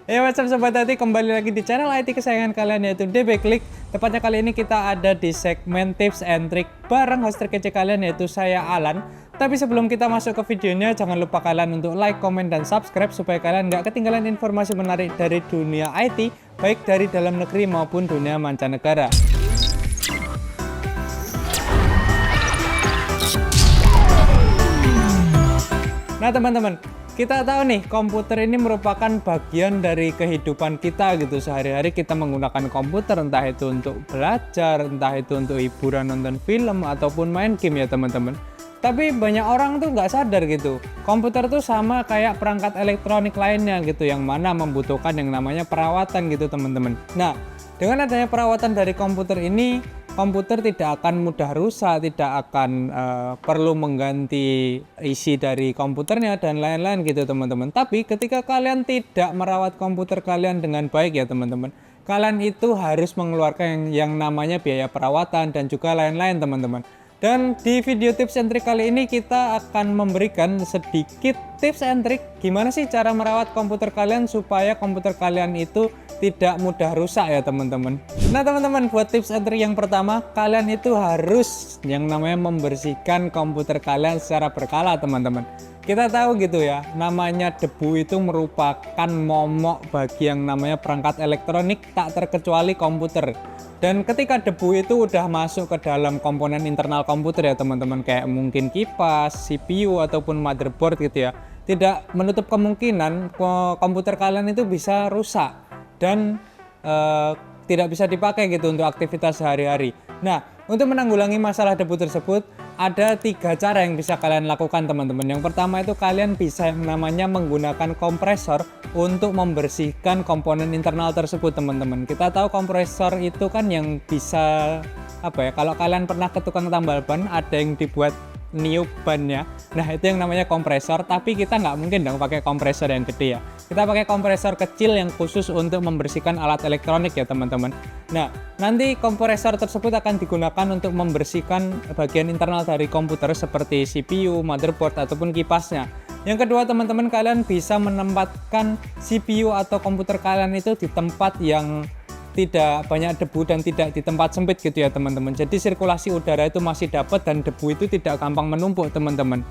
What's up Sobat IT, kembali lagi di channel IT kesayangan kalian yaitu DB Klik. Tepatnya kali ini kita ada di segmen tips and trick bareng host terkece kalian yaitu saya Alan. Tapi sebelum kita masuk ke videonya, jangan lupa kalian untuk like, komen, dan subscribe supaya kalian nggak ketinggalan informasi menarik dari dunia IT, baik dari dalam negeri maupun dunia mancanegara. Nah teman-teman, kita tahu nih komputer ini merupakan bagian dari kehidupan kita gitu. Sehari-hari kita menggunakan komputer, entah itu untuk belajar, entah itu untuk hiburan, nonton film, ataupun main game ya teman-teman. Tapi banyak orang tuh nggak sadar gitu, komputer tuh sama kayak perangkat elektronik lainnya gitu, yang mana membutuhkan yang namanya perawatan gitu teman-teman. Nah, dengan adanya perawatan dari komputer ini, komputer tidak akan mudah rusak, tidak akan perlu mengganti isi dari komputernya dan lain-lain gitu teman-teman. Tapi ketika kalian tidak merawat komputer kalian dengan baik ya teman-teman, kalian itu harus mengeluarkan yang namanya biaya perawatan dan juga lain-lain teman-teman. Dan di video tips and trick kali ini kita akan memberikan sedikit tips and trick gimana sih cara merawat komputer kalian supaya komputer kalian itu tidak mudah rusak ya teman-teman. Nah teman-teman, buat tips and trick yang pertama, kalian itu harus yang namanya membersihkan komputer kalian secara berkala teman-teman. Kita tahu gitu ya, namanya debu itu merupakan momok bagi yang namanya perangkat elektronik, tak terkecuali komputer. Dan ketika debu itu udah masuk ke dalam komponen internal komputer ya teman-teman, kayak mungkin kipas, CPU, ataupun motherboard gitu ya, tidak menutup kemungkinan komputer kalian itu bisa rusak dan tidak bisa dipakai gitu untuk aktivitas sehari-hari. Nah, untuk menanggulangi masalah debu tersebut, ada 3 cara yang bisa kalian lakukan teman-teman. Yang pertama itu kalian bisa yang namanya menggunakan kompresor untuk membersihkan komponen internal tersebut teman-teman. Kita tahu kompresor itu kan yang bisa kalau kalian pernah ke tukang tambal ban, ada yang dibuat niup bannya. Nah itu yang namanya kompresor, tapi kita nggak mungkin dong pakai kompresor yang gede ya. Kita pakai kompresor kecil yang khusus untuk membersihkan alat elektronik ya teman-teman. Nah nanti kompresor tersebut akan digunakan untuk membersihkan bagian internal dari komputer seperti CPU, motherboard, ataupun kipasnya. Yang kedua teman-teman, kalian bisa menempatkan CPU atau komputer kalian itu di tempat yang tidak banyak debu dan tidak di tempat sempit gitu ya teman-teman. Jadi sirkulasi udara itu masih dapat dan debu itu tidak gampang menumpuk teman-teman.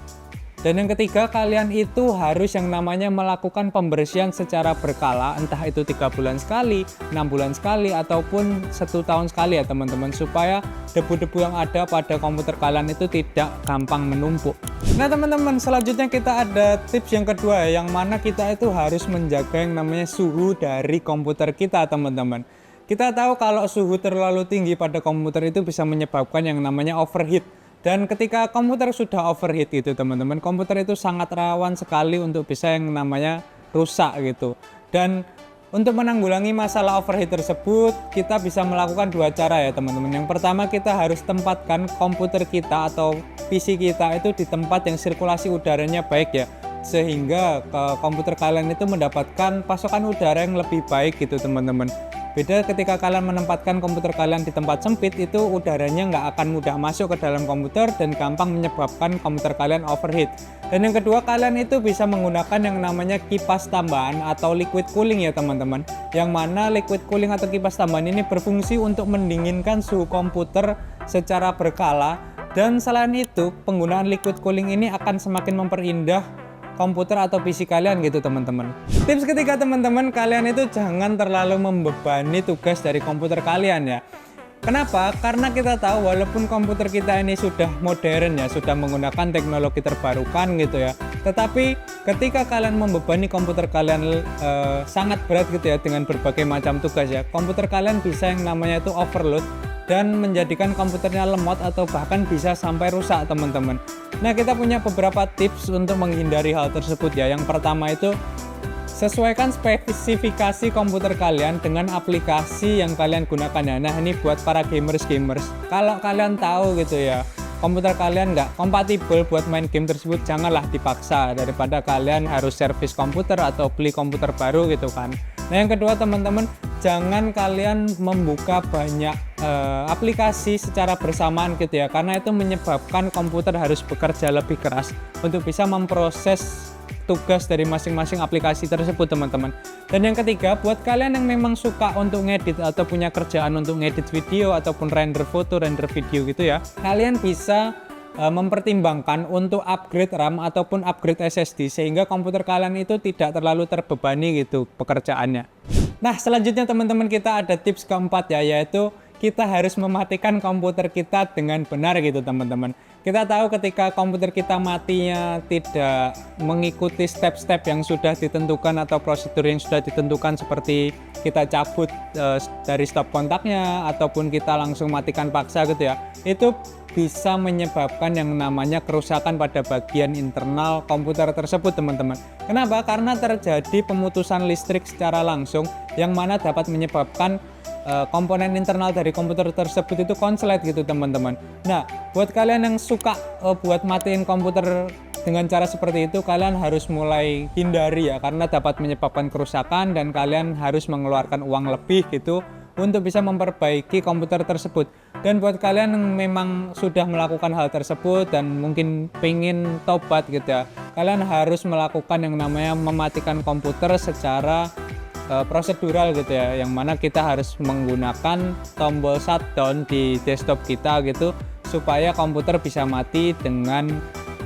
Dan yang ketiga, kalian itu harus yang namanya melakukan pembersihan secara berkala, entah itu 3 bulan sekali, 6 bulan sekali, ataupun 1 tahun sekali ya teman-teman, supaya debu-debu yang ada pada komputer kalian itu tidak gampang menumpuk. Nah teman-teman, selanjutnya kita ada tips yang kedua, yang mana kita itu harus menjaga yang namanya suhu dari komputer kita teman-teman. Kita tahu kalau suhu terlalu tinggi pada komputer itu bisa menyebabkan yang namanya overheat. Dan ketika komputer sudah overheat gitu teman-teman, komputer itu sangat rawan sekali untuk bisa yang namanya rusak gitu. Dan untuk menanggulangi masalah overheat tersebut, kita bisa melakukan 2 cara ya teman-teman. Yang pertama, kita harus tempatkan komputer kita atau PC kita itu di tempat yang sirkulasi udaranya baik ya, sehingga komputer kalian itu mendapatkan pasokan udara yang lebih baik gitu teman-teman. Beda ketika kalian menempatkan komputer kalian di tempat sempit, itu udaranya nggak akan mudah masuk ke dalam komputer dan gampang menyebabkan komputer kalian overheat. Dan yang kedua, kalian itu bisa menggunakan yang namanya kipas tambahan atau liquid cooling ya teman-teman. Yang mana liquid cooling atau kipas tambahan ini berfungsi untuk mendinginkan suhu komputer secara berkala. Dan selain itu, penggunaan liquid cooling ini akan semakin memperindah komputer atau PC kalian gitu teman-teman. Tips ketiga teman-teman, kalian itu jangan terlalu membebani tugas dari komputer kalian ya. Kenapa? Karena kita tahu walaupun komputer kita ini sudah modern ya, sudah menggunakan teknologi terbarukan gitu ya, tetapi ketika kalian membebani komputer kalian sangat berat gitu ya dengan berbagai macam tugas ya, komputer kalian bisa yang namanya itu overload dan menjadikan komputernya lemot atau bahkan bisa sampai rusak teman-teman. Nah kita punya beberapa tips untuk menghindari hal tersebut ya. Yang pertama itu sesuaikan spesifikasi komputer kalian dengan aplikasi yang kalian gunakan ya. Nah ini buat para gamers. Kalau kalian tahu gitu ya, komputer kalian nggak kompatibel buat main game tersebut, janganlah dipaksa, daripada kalian harus servis komputer atau beli komputer baru gitu kan. Nah yang kedua teman-teman, jangan kalian membuka banyak aplikasi secara bersamaan gitu ya, karena itu menyebabkan komputer harus bekerja lebih keras untuk bisa memproses tugas dari masing-masing aplikasi tersebut teman-teman. Dan yang ketiga, buat kalian yang memang suka untuk ngedit atau punya kerjaan untuk ngedit video ataupun render foto, render video gitu ya, kalian bisa mempertimbangkan untuk upgrade RAM ataupun upgrade SSD sehingga komputer kalian itu tidak terlalu terbebani gitu pekerjaannya. Nah, selanjutnya teman-teman, kita ada tips keempat ya, yaitu kita harus mematikan komputer kita dengan benar gitu teman-teman. Kita tahu ketika komputer kita matinya tidak mengikuti step-step yang sudah ditentukan atau prosedur yang sudah ditentukan, seperti kita cabut dari stop kontaknya ataupun kita langsung matikan paksa gitu ya, itu bisa menyebabkan yang namanya kerusakan pada bagian internal komputer tersebut teman-teman. Kenapa? Karena terjadi pemutusan listrik secara langsung yang mana dapat menyebabkan komponen internal dari komputer tersebut itu konslet gitu teman-teman. Nah, buat kalian yang suka buat matiin komputer dengan cara seperti itu, kalian harus mulai hindari ya, karena dapat menyebabkan kerusakan dan kalian harus mengeluarkan uang lebih gitu untuk bisa memperbaiki komputer tersebut. Dan buat kalian yang memang sudah melakukan hal tersebut dan mungkin pengen tobat gitu ya, kalian harus melakukan yang namanya mematikan komputer secara prosedural gitu ya, yang mana kita harus menggunakan tombol shutdown di desktop kita gitu supaya komputer bisa mati dengan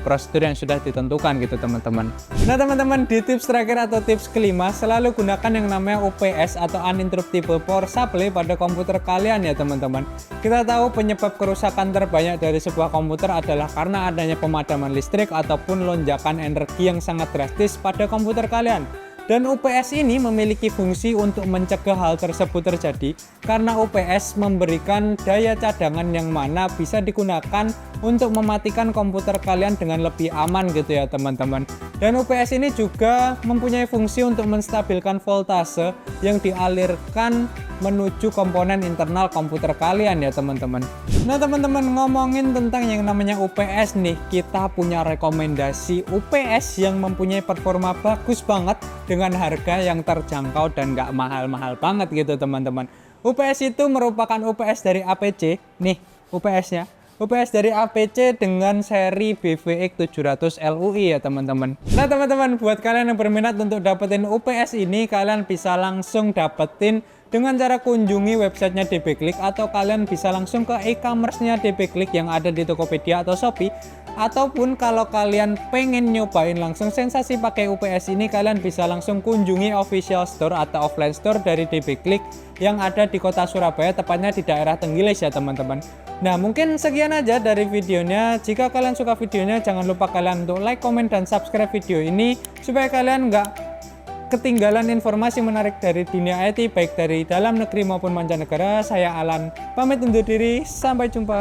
prosedur yang sudah ditentukan gitu teman-teman. Nah teman-teman, di tips terakhir atau tips kelima, selalu gunakan yang namanya UPS atau uninterruptible power supply pada komputer kalian ya teman-teman. Kita tahu penyebab kerusakan terbanyak dari sebuah komputer adalah karena adanya pemadaman listrik ataupun lonjakan energi yang sangat drastis pada komputer kalian. Dan UPS ini memiliki fungsi untuk mencegah hal tersebut terjadi karena UPS memberikan daya cadangan yang mana bisa digunakan untuk mematikan komputer kalian dengan lebih aman gitu ya teman-teman. Dan UPS ini juga mempunyai fungsi untuk menstabilkan voltase yang dialirkan menuju komponen internal komputer kalian ya teman-teman. Nah teman-teman, ngomongin tentang yang namanya UPS nih, kita punya rekomendasi UPS yang mempunyai performa bagus banget dengan harga yang terjangkau dan nggak mahal-mahal banget gitu teman-teman. UPS itu merupakan UPS dari APC nih, UPS-nya. UPS dari APC dengan seri BVX 700 LUI ya teman-teman. Nah teman-teman, buat kalian yang berminat untuk dapetin UPS ini, kalian bisa langsung dapetin dengan cara kunjungi websitenya DB Klik, atau kalian bisa langsung ke e-commerce-nya DB Klik yang ada di Tokopedia atau Shopee. Ataupun kalau kalian pengen nyobain langsung sensasi pakai UPS ini, kalian bisa langsung kunjungi official store atau offline store dari DB Klik yang ada di kota Surabaya, tepatnya di daerah Tenggilis ya teman-teman. Nah mungkin sekian aja dari videonya. Jika kalian suka videonya, jangan lupa kalian untuk like, komen, dan subscribe video ini supaya kalian nggak ketinggalan informasi menarik dari dunia IT, baik dari dalam negeri maupun mancanegara. Saya Alan, pamit undur diri, sampai jumpa.